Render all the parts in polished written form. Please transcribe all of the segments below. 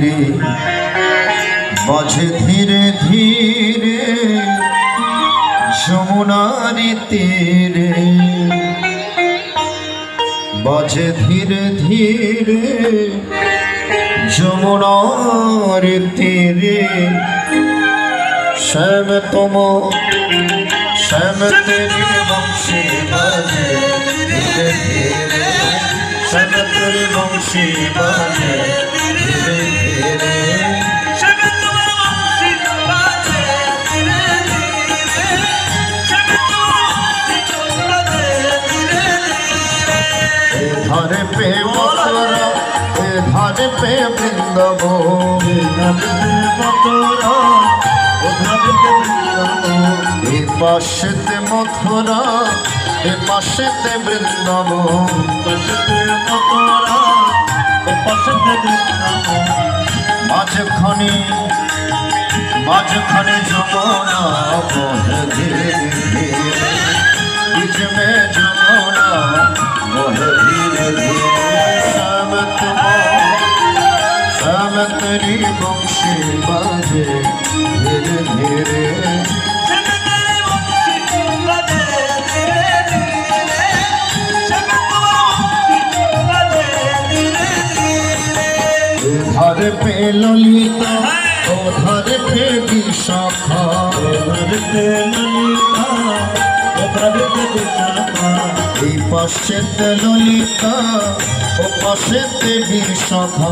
রে বাজে ধীরে ধীরে যমুনার তীরে বাজে ধীরে ধীরে যমুনার তীরে শ্যাম তেরি বংশী বাজে ধীরে ধীরে শ্যাম তেরি বংশী বাজে ধীরে ধীরে धारे पे मथुरा धारे पे वृंदावन ए पाशे मथुरा ए पाशे वृंदावन माझखाने जमुना बहे धीरे धीरे बीच में जमुना बहे धीरे धीरे श्याम तेरी बंशी बाजे धीरे धीरे धारे पे ललिता धारे पे विशाखा धारे पे ललिता धारे पे विशाखा पाशे ललिता पाशे विशाखा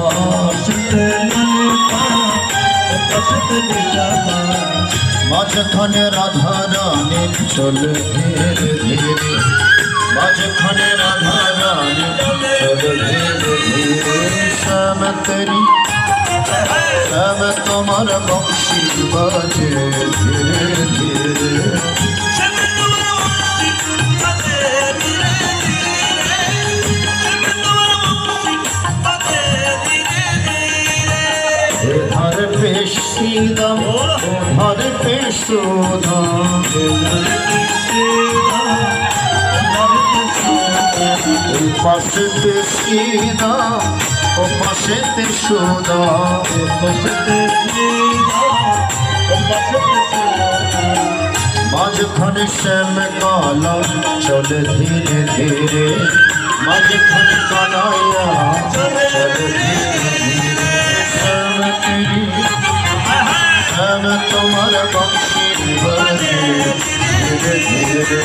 माझखाने राधा रानी चल धीरे धीरे माझखाने राधा रानी चल धीरे धीरे श्याम तुम्हार बंशी बाजे धीरे धीरे धारे पे सीधा धारे पे सुधा पाशे सीधा पाशे सुधा माझखाने श्याम काला चल धीरे धीरे माझखाने कालाया चल धीरे धीरे श्याम तुम्हारा बंशी बाजे धीरे धीरे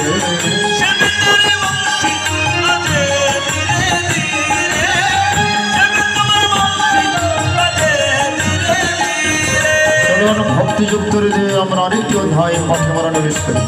भक्ति युक्त हृदय आरेक अध्याय पाठे निवेश करी।